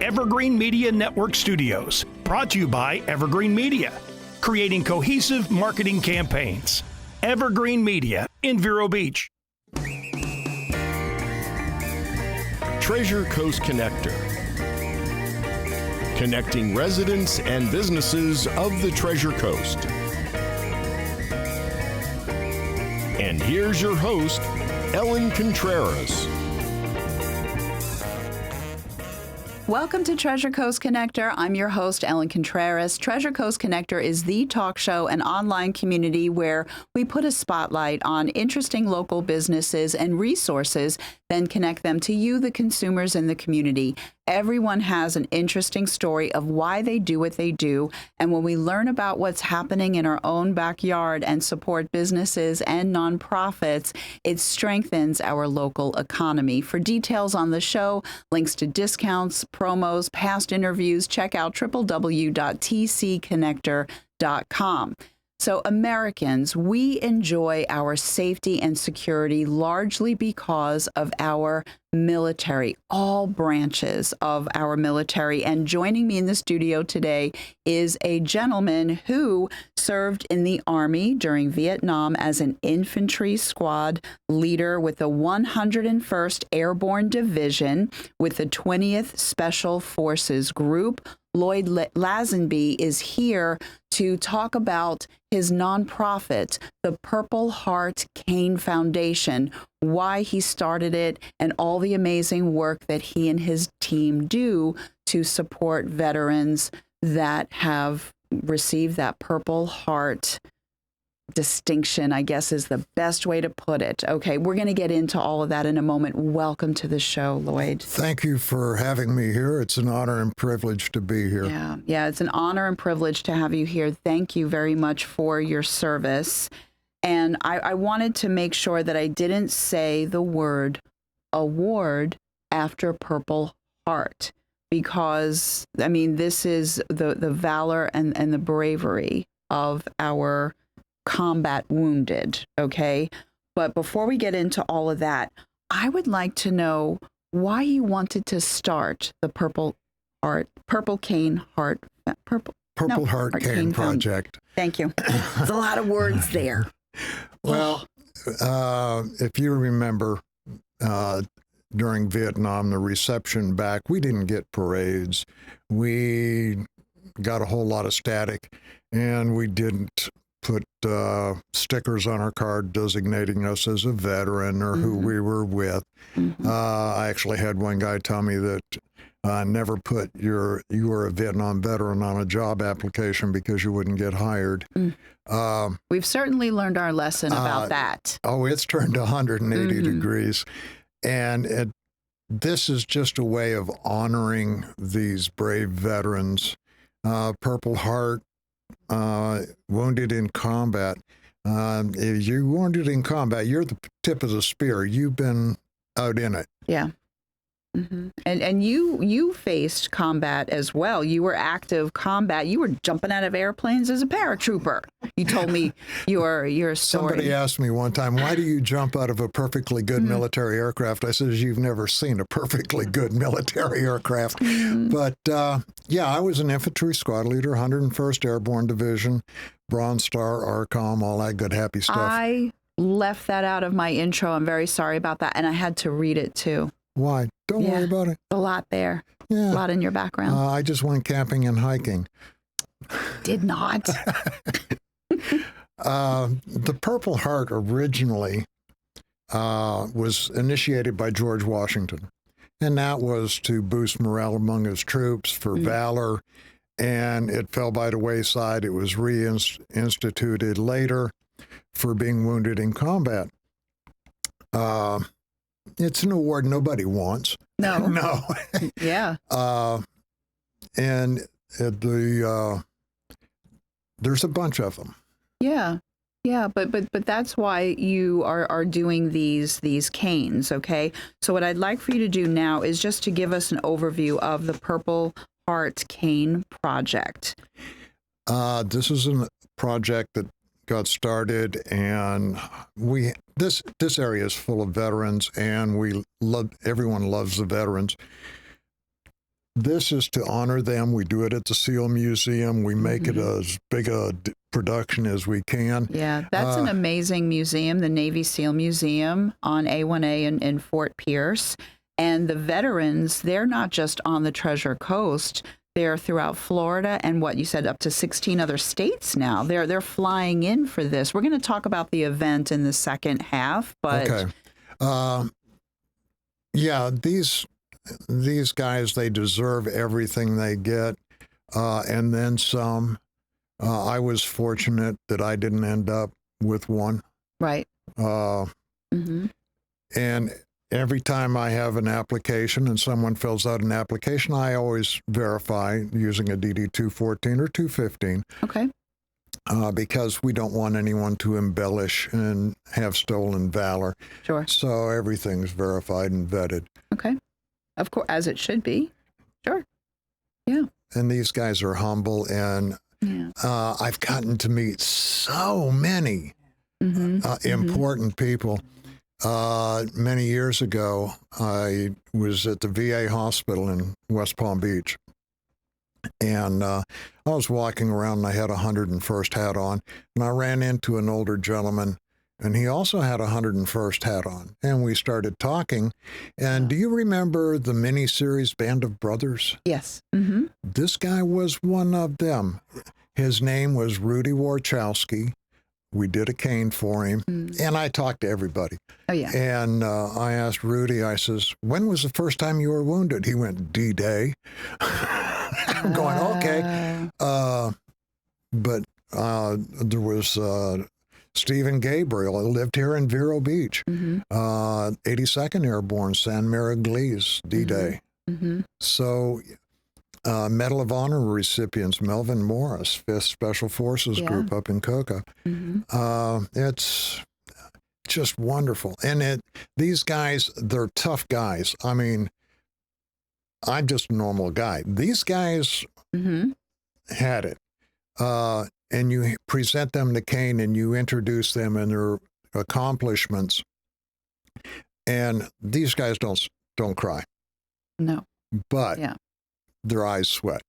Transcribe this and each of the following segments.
Evergreen Media Network Studios, brought to you by Evergreen Media, creating cohesive marketing campaigns. Evergreen Media in Vero Beach. Treasure Coast Connector, connecting residents and businesses of the Treasure Coast. And here's your host, Ellen Contreras. Welcome to Treasure Coast Connector. I'm your host, Ellen Contreras. Treasure Coast Connector is the talk show and online community where we put a spotlight on interesting local businesses and resources, then connect them to you, the consumers in the community. Everyone has an interesting story of why they do what they do. And when we learn about what's happening in our own backyard and support businesses and nonprofits, it strengthens our local economy. For details on the show, links to discounts, promos, past interviews, check out www.tcconnector.com. So Americans, we enjoy our safety and security largely because of our military, all branches of our military. And joining me in the studio today is a gentleman who served in the Army during Vietnam as an Infantry Squad Leader with the 101st Airborne Division with the 20th Special Forces Group. Lloyd Lasenby is here to talk about his nonprofit, the Purple Heart Cane Foundation, why he started it, and all the amazing work that he and his team do to support veterans that have received that Purple Heart distinction, I guess is the best way to put it. Okay, we're going to get into all of that in a moment. Welcome to the show, Lloyd. Thank you for having me here. It's an honor and privilege to be here. Yeah, it's an honor and privilege to have you here. Thank you very much for your service. And I wanted to make sure that I didn't say the word award after Purple Heart, because, I mean, this is the valor and the bravery of our combat wounded, okay? But before we get into all of that, I would like to know why you wanted to start the Purple Heart Cane Project. Thank you. There's a lot of words there. Well, if you remember, during Vietnam, the reception back, we didn't get parades. We got a whole lot of static, and we didn't put stickers on our card designating us as a veteran or who we were with. I actually had one guy tell me that never put you were a Vietnam veteran on a job application because you wouldn't get hired. We've certainly learned our lesson about that. Oh, it's turned 180 degrees. And this is just a way of honoring these brave veterans. Purple Heart, wounded in combat. If you're wounded in combat, you're the tip of the spear. You've been out in it. Yeah. And you faced combat as well. You were active combat. You were jumping out of airplanes as a paratrooper. You told me your story. Somebody asked me one time, why do you jump out of a perfectly good military aircraft? I says, you've never seen a perfectly good military aircraft. But yeah, I was an Infantry Squad Leader, 101st Airborne Division, Bronze Star, ARCOM, all that good happy stuff. I left that out of my intro. I'm very sorry about that. And I had to read it too. Why? Don't worry about it. A lot there. Yeah. A lot in your background. I just went camping and hiking. Did not. The Purple Heart originally was initiated by George Washington, and that was to boost morale among his troops for valor, and it fell by the wayside. It was reinstituted later for being wounded in combat. It's an award nobody wants. No. No. Yeah. And there's a bunch of them. Yeah. Yeah, but that's why you are doing these canes, okay? So what I'd like for you to do now is just to give us an overview of the Purple Heart Cane Project. This is a project that got started, and this area is full of veterans, and everyone loves the veterans. This is to honor them. We do it at the SEAL Museum. We make it as big a production as we can. Yeah, that's an amazing museum, the Navy SEAL Museum on A1A in Fort Pierce. And the veterans, they're not just on the Treasure Coast. They're throughout Florida and what you said, up to 16 other states now. They're flying in for this. We're going to talk about the event in the second half, but okay. Yeah, these guys, they deserve everything they get, and then some. I was fortunate that I didn't end up with one. right. And every time I have an application and someone fills out an application, I always verify using a DD-214 or 215. Okay. Because we don't want anyone to embellish and have stolen valor. Sure. So everything's verified and vetted. Okay. Of course, as it should be. Sure. Yeah. And these guys are humble, and I've gotten to meet so many important people. Many years ago, I was at the VA hospital in West Palm Beach, and I was walking around, and I had a 101st hat on, and I ran into an older gentleman, and he also had a 101st hat on, and we started talking. And do you remember the miniseries Band of Brothers? Yes. This guy was one of them. His name was Rudy Warchowski. We did a cane for him, and I talked to everybody. Oh, yeah. And I asked Rudy, I says, when was the first time you were wounded? He went, D-Day. I'm going, okay. But there was Stephen Gabriel, who lived here in Vero Beach. 82nd Airborne, San Miguelis, D-Day. So Medal of Honor recipients, Melvin Morris, 5th Special Forces Group up in Coca. It's just wonderful. And these guys, they're tough guys. I mean, I'm just a normal guy. These guys had it. And you present them the cane and you introduce them and their accomplishments. And these guys don't cry. No. But their eyes sweat.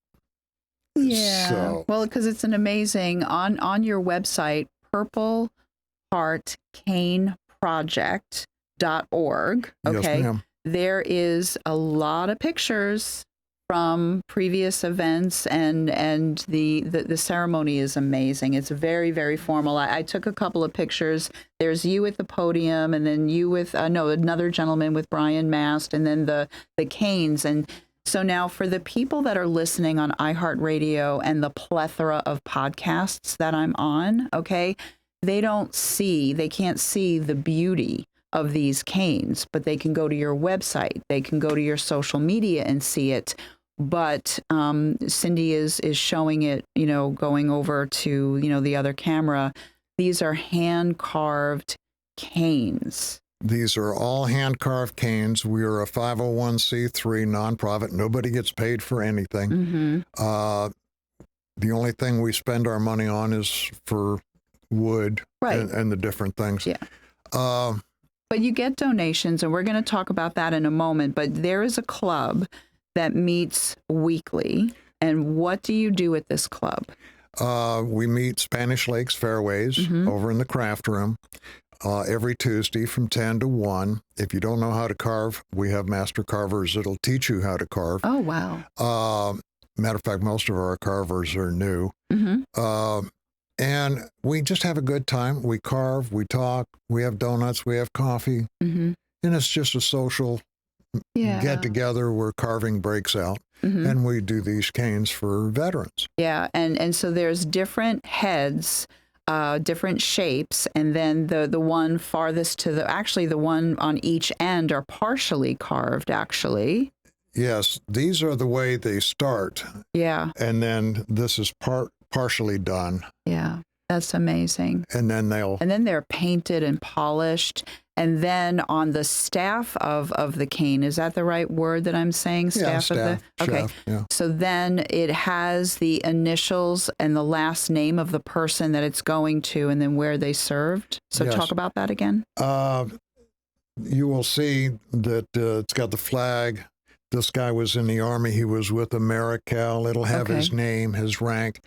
Yeah. So, well, because it's an amazing, on your website, purpleheartcaneproject.org. Okay. Yes, ma'am. There is a lot of pictures from previous events, and the ceremony is amazing. It's very, very formal. I took a couple of pictures. There's you at the podium, and then you with another gentleman with Brian Mast, and then the canes. And so now for the people that are listening on iHeartRadio and the plethora of podcasts that I'm on, okay, they can't see the beauty of these canes, but they can go to your website, they can go to your social media and see it. But Cindy is showing it, going over to, the other camera. These are hand-carved canes. These are all hand-carved canes. We are a 501c3 nonprofit. Nobody gets paid for anything. The only thing we spend our money on is for wood and the different things. Yeah. But you get donations, and we're going to talk about that in a moment. But there is a club that meets weekly. And what do you do at this club? We meet Spanish Lakes Fairways over in the craft room every Tuesday from 10 to 1. If you don't know how to carve, we have master carvers that'll teach you how to carve. Oh, wow. Matter of fact, most of our carvers are new. And we just have a good time. We carve, we talk, we have donuts, we have coffee. And it's just a social get together where carving breaks out. And we do these canes for veterans. Yeah, and so there's different heads, different shapes, and then the one farthest to the one on each end are partially carved, actually. Yes, these are the way they start. Yeah. And then this is partially done. Yeah, that's amazing. And then they're painted and polished. And then on the staff of the cane, is that the right word that I'm saying? Staff. Okay. Shaft, yeah. So then it has the initials and the last name of the person that it's going to, and then where they served. So talk about that again. You will see that it's got the flag, This guy was in the Army. He was with Americal. It'll have his name, his rank,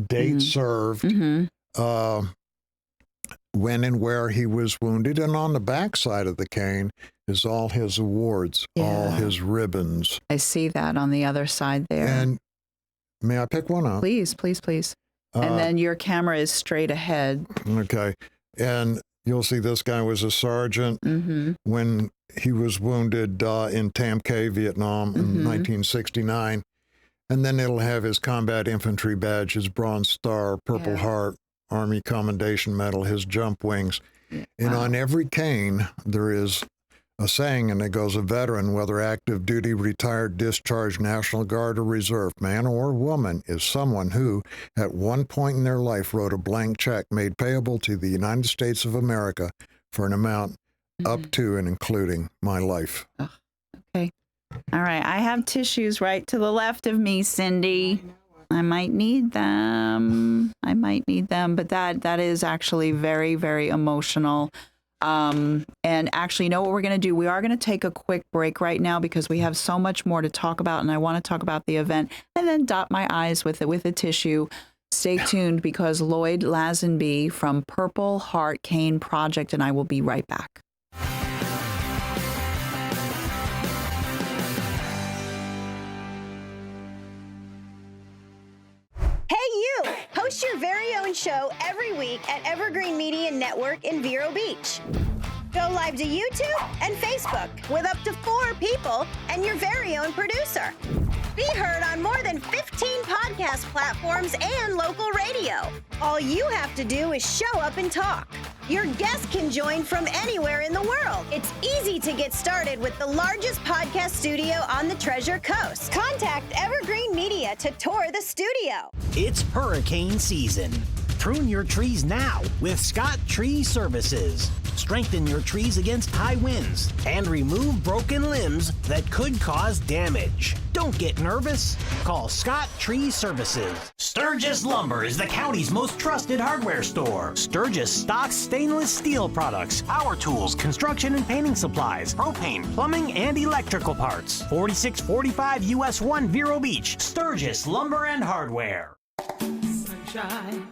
date served, when and where he was wounded. And on the back side of the cane is all his awards, all his ribbons. I see that on the other side there. And may I pick one up? Please, please, please. And then your camera is straight ahead. Okay. And you'll see this guy was a sergeant when he was wounded in Tam K, Vietnam in 1969. And then it'll have his combat infantry badge, his Bronze Star, Purple Heart, Army Commendation Medal, his jump wings. And on every cane, there is a saying, and it goes, a veteran, whether active duty, retired, discharged, National Guard, or Reserve, man or woman, is someone who, at one point in their life, wrote a blank check made payable to the United States of America for an amount up to and including my life. Okay. All right. I have tissues right to the left of me, Cindy. I might need them. But that is actually very, very emotional. And actually, you know what we're going to do? We are going to take a quick break right now because we have so much more to talk about, and I want to talk about the event and then dot my I's with a tissue. Stay tuned because Lloyd Lasenby from Purple Heart Cane Project and I will be right back. Host your very own show every week at Evergreen Media Network in Vero Beach. Go live to YouTube and Facebook with up to 4 people and your very own producer. Be heard on more than 15 podcast platforms and local radio. All you have to do is show up and talk. Your guests can join from anywhere in the world. It's easy to get started with the largest podcast studio on the Treasure Coast. Contact Evergreen Media to tour the studio. It's hurricane season. Prune your trees now with Scott Tree Services. Strengthen your trees against high winds and remove broken limbs that could cause damage. Don't get nervous. Call Scott Tree Services. Sturgis Lumber is the county's most trusted hardware store. Sturgis stocks stainless steel products, power tools, construction and painting supplies, propane, plumbing, and electrical parts. 4645 US 1 Vero Beach. Sturgis Lumber and Hardware. Sunshine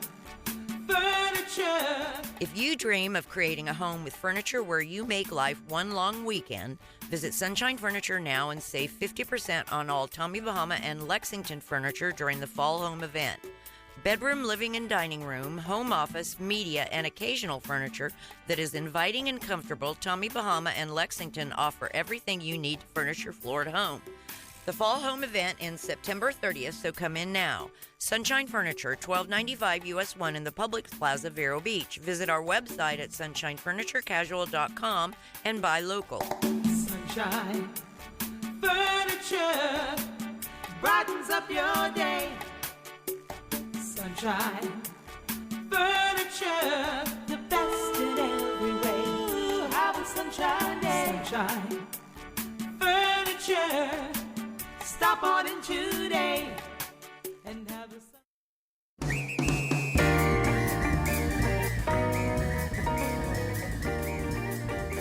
Furniture. If you dream of creating a home with furniture where you make life one long weekend, visit Sunshine Furniture now and save 50% on all Tommy Bahama and Lexington furniture during the Fall Home event. Bedroom, living, and dining room, home office, media, and occasional furniture that is inviting and comfortable, Tommy Bahama and Lexington offer everything you need to furnish your floored home. The Fall Home event ends September 30th, so come in now. Sunshine Furniture, 1295 US 1 in the Publix Plaza, Vero Beach. Visit our website at sunshinefurniturecasual.com and buy local. Sunshine Furniture brightens up your day. Sunshine Furniture, the best in every way. Ooh, have a sunshine day. Sunshine Furniture. Stop on in today and have a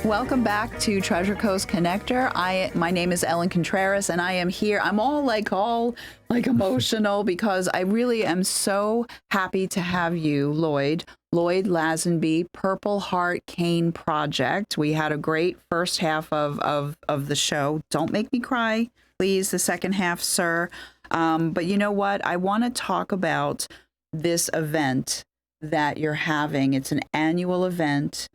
Welcome back to Treasure Coast Connector. My name is Ellen Contreras, and I am here. I'm all emotional because I really am so happy to have you, Lloyd Lasenby, Purple Heart Cane Project. We had a great first half of the show. Don't make me cry, please. The second half, sir. But you know what? I want to talk about this event that you're having. It's an annual event.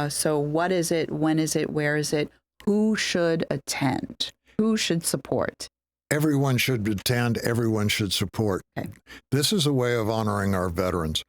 So what is it? When is it? Where is it? Who should attend? Who should support? Everyone should attend. Everyone should support. Okay. This is a way of honoring our veterans.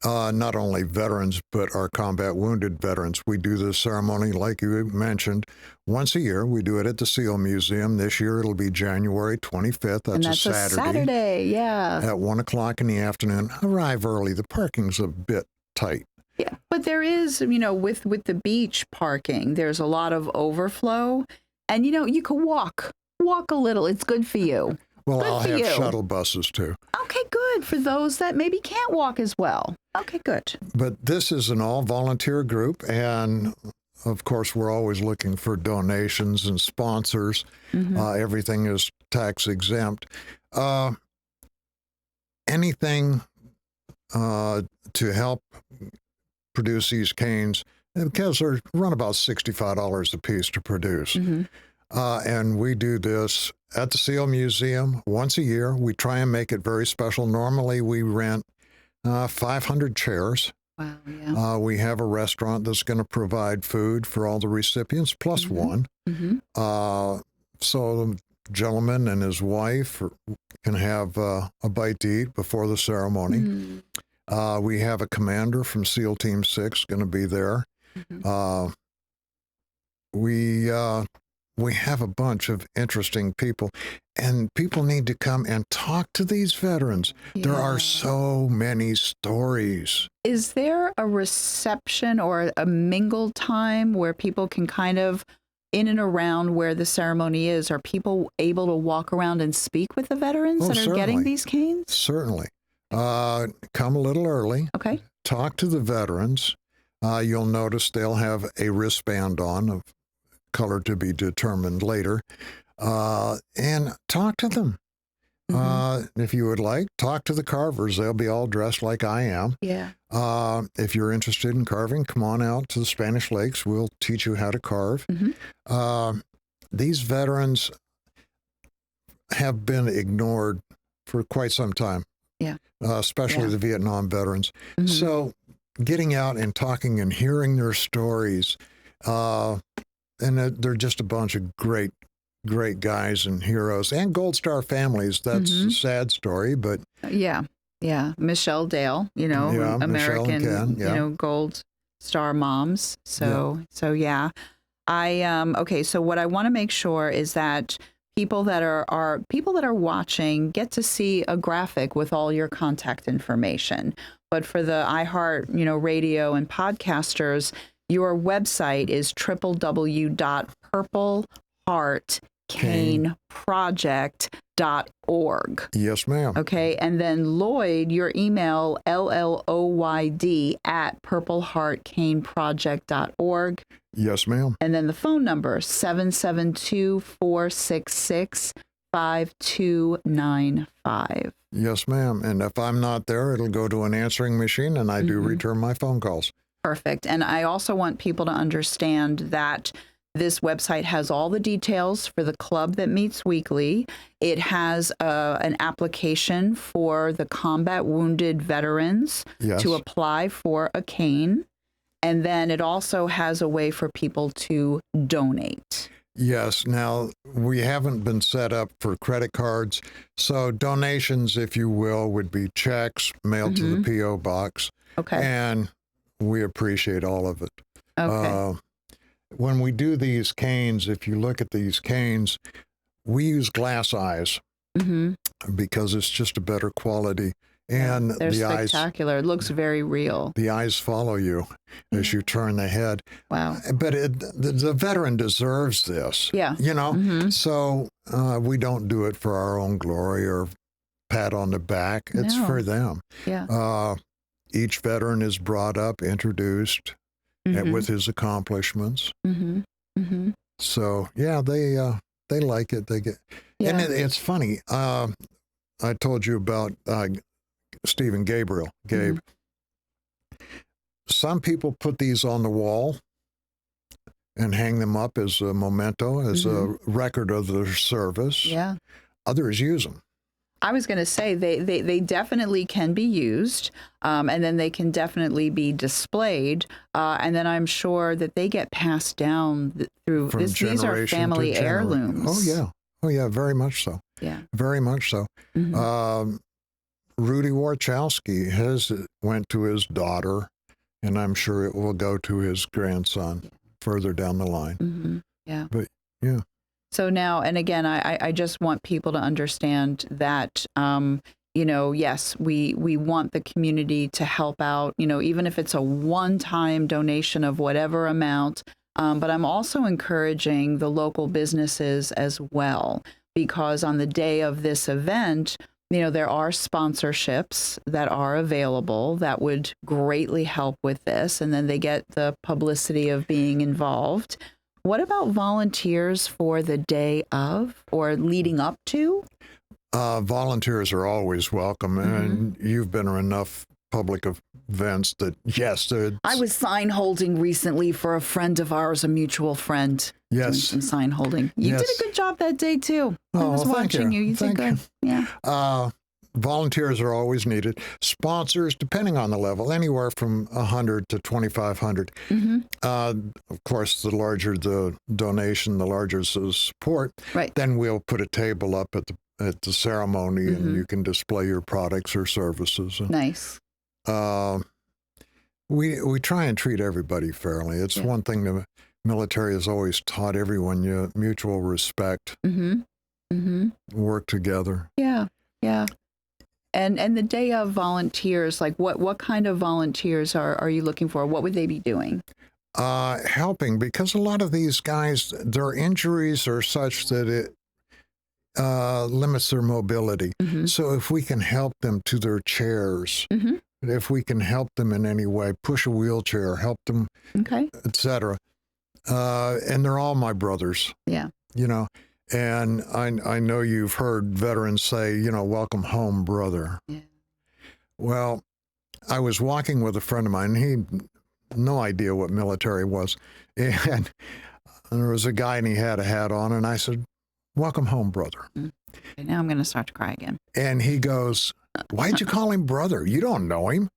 Not only veterans, but our combat wounded veterans. We do this ceremony, like you mentioned, once a year. We do it at the SEAL Museum. This year it'll be January 25th. And that's a Saturday, yeah. At 1 o'clock in the afternoon. Arrive early. The parking's a bit tight. Yeah, but there is, with the beach parking, there's a lot of overflow. And, you can walk a little. It's good for you. Well, good I'll for have you. shuttle buses, too. Okay, good. For those that maybe can't walk as well. Okay, good. But this is an all-volunteer group, and of course, we're always looking for donations and sponsors. Everything is tax exempt. Anything to help produce these canes, because they run about $65 a piece to produce. And we do this at the Seal Museum once a year. We try and make it very special. Normally, we rent 500 chairs. Wow, yeah. We have a restaurant that's going to provide food for all the recipients, plus one. So the gentleman and his wife can have a bite to eat before the ceremony. We have a commander from SEAL Team 6 going to be there. We have a bunch of interesting people, and people need to come and talk to these veterans. There are so many stories. Is there a reception or a mingle time where people can kind of, in and around where the ceremony is, are people able to walk around and speak with the veterans that are getting these canes? Certainly. Come a little early. Okay. Talk to the veterans. You'll notice they'll have a wristband on of color to be determined later, and talk to them. If you would like, talk to the carvers. They'll be all dressed like I am. Yeah. If you're interested in carving, come on out to the Spanish Lakes. We'll teach you how to carve. These veterans have been ignored for quite some time. Yeah. Especially the Vietnam veterans. So getting out and talking and hearing their stories, and they're just a bunch of great guys and heroes and Gold Star families. That's a sad story, but yeah. Michelle Dale, American, Gold Star moms. So yeah. Okay. So what I want to make sure is that people that are watching get to see a graphic with all your contact information. But for the iHeart, radio and podcasters, your website is www.purpleheartcaneproject.org. Yes, ma'am. Okay. And then Lloyd, your email, LLOYD@purpleheartcaneproject.org. Yes, ma'am. And then the phone number, 772-466-5295. Yes, ma'am. And if I'm not there, it'll go to an answering machine, and I do return my phone calls. Perfect. And I also want people to understand that this website has all the details for the club that meets weekly. It has an application for the combat wounded veterans to apply for a cane. And then it also has a way for people to donate. Yes. Now, we haven't been set up for credit cards. So donations, if you will, would be checks mailed to the P.O. box. Okay. And we appreciate all of it. Okay. When we do these canes, if you look at these canes, we use glass eyes because it's just a better quality. And they're the spectacular. It looks very real. The eyes follow you as you turn the head. Wow. But the veteran deserves this. Yeah. So we don't do it for our own glory or pat on the back. It's for them. Yeah. Each veteran is brought up, introduced with his accomplishments. So yeah, they like it. They get, and it's funny. I told you about Stephen Gabriel, Gabe. Some people put these on the wall and hang them up as a memento, as a record of their service. Yeah. Others use them. I was going to say they definitely can be used, and then they can definitely be displayed, and then I'm sure that they get passed down through this. These are family heirlooms. Oh yeah, very much so. Yeah, very much so. Rudy Warchowski went to his daughter, and I'm sure it will go to his grandson further down the line. Yeah, but yeah. So now, and again, I just want people to understand that, yes, we want the community to help out, even if it's a one-time donation of whatever amount. But I'm also encouraging the local businesses as well, because on the day of this event, there are sponsorships that are available that would greatly help with this, and then they get the publicity of being involved. What about volunteers for the day of or leading up to? Volunteers are always welcome, and you've been to enough public events that, yes. I was sign holding recently for a friend of ours, a mutual friend. Yes. Doing some sign holding. You did a good job that day, too. I was watching you. You did good. Yeah. Volunteers are always needed. Sponsors, depending on the level, anywhere from 100 to 2,500. Of course, the larger the donation, the larger the support. Right. Then we'll put a table up at the ceremony, and you can display your products or services. Nice. We try and treat everybody fairly. It's one thing the military has always taught everyone: mutual respect, work together. Yeah. And the day of volunteers, like what kind of volunteers are you looking for? What would they be doing? Helping, because a lot of these guys, their injuries are such that it limits their mobility. So if we can help them to their chairs, if we can help them in any way, push a wheelchair, help them, etc. And they're all my brothers. Yeah. And I know you've heard veterans say, welcome home, brother. Yeah. Well, I was walking with a friend of mine, and he had no idea what military was. And there was a guy, and he had a hat on, and I said, welcome home, brother. Okay, now I'm going to start to cry again. And he goes, why'd you call him brother? You don't know him.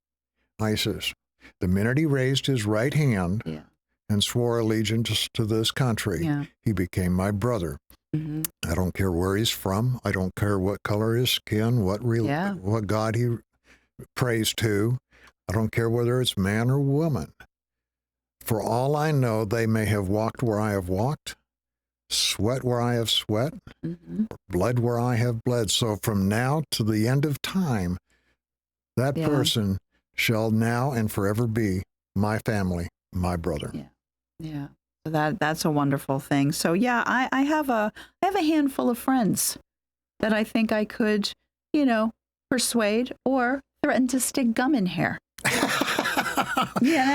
I says, the minute he raised his right hand and swore allegiance to this country, he became my brother. I don't care where he's from. I don't care what color his skin, what God he prays to. I don't care whether it's man or woman. For all I know, they may have walked where I have walked, sweat where I have sweat, bled where I have bled. So from now to the end of time, that person shall now and forever be my family, my brother. Yeah. So that's a wonderful thing. So I have a handful of friends that I think I could, persuade or threaten to stick gum in hair.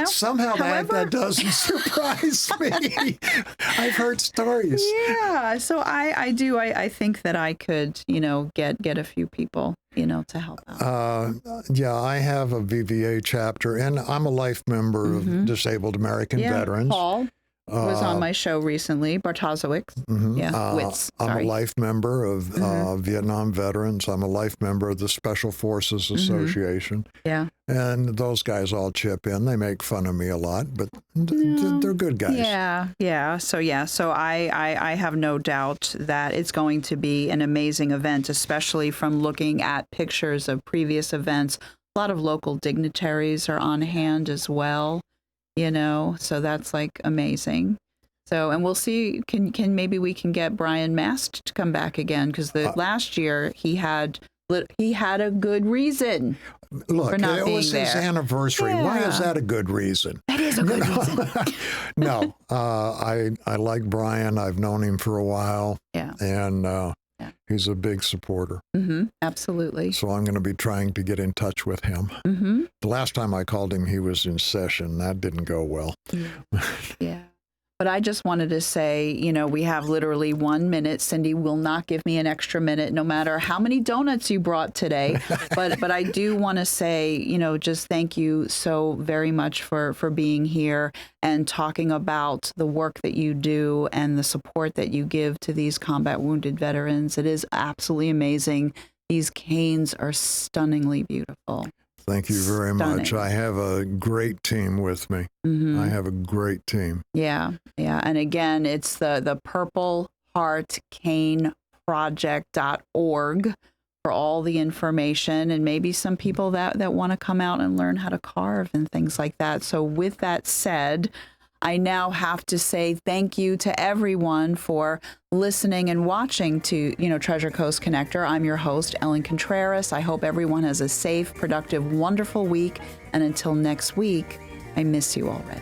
Somehow that doesn't surprise me. I've heard stories. Yeah. So I do. I think that I could, get a few people, to help out. I have a VVA chapter, and I'm a life member of Disabled American Veterans. Paul was on my show recently, Bartosowicz. Witz. I'm a life member of Vietnam Veterans. I'm a life member of the Special Forces Association. Yeah. And those guys all chip in. They make fun of me a lot, but they're good guys. Yeah. So I have no doubt that it's going to be an amazing event, especially from looking at pictures of previous events. A lot of local dignitaries are on hand as well. So that's like amazing. So, and we'll see, maybe we can get Brian Mast to come back again, because last year he had a good reason for not being there. It was his anniversary. Yeah. Why is that a good reason? That is a good reason. No, I like Brian. I've known him for a while. Yeah. And he's a big supporter. Absolutely. So I'm going to be trying to get in touch with him. The last time I called him, he was in session. That didn't go well. Yeah. But I just wanted to say, we have literally 1 minute. Cindy will not give me an extra minute, no matter how many donuts you brought today. But I do want to say, just thank you so very much for being here and talking about the work that you do and the support that you give to these combat wounded veterans. It is absolutely amazing. These canes are stunningly beautiful. Thank you very much. I have a great team with me. I have a great team. Yeah. And again, it's the Purple Heart Cane Project.org for all the information, and maybe some people that want to come out and learn how to carve and things like that. So with that said, I now have to say thank you to everyone for listening and watching to, Treasure Coast Connector. I'm your host, Ellen Contreras. I hope everyone has a safe, productive, wonderful week. And until next week, I miss you already.